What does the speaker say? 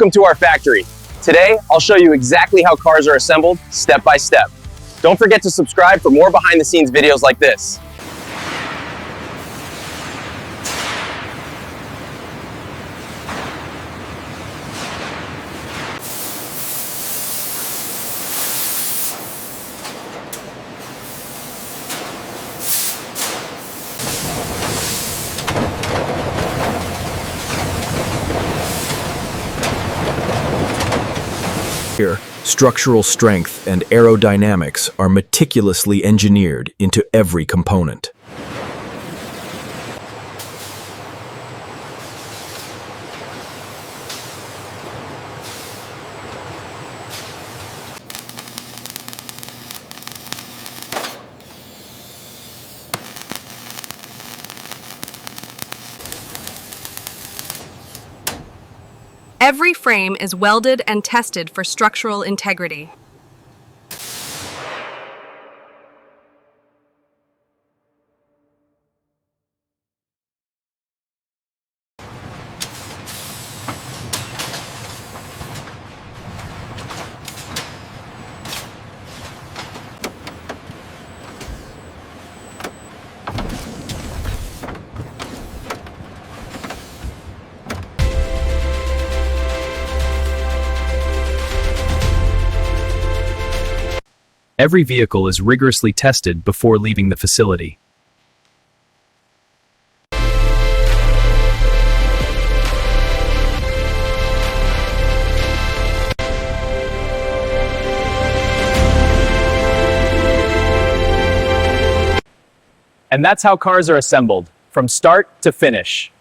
Welcome to our factory. Today, I'll show you exactly how cars are assembled, step by step. Don't forget to subscribe for more behind-the-scenes videos like this. Here, structural strength and aerodynamics are meticulously engineered into every component. Every frame is welded and tested for structural integrity. Every vehicle is rigorously tested before leaving the facility. And that's how cars are assembled, from start to finish.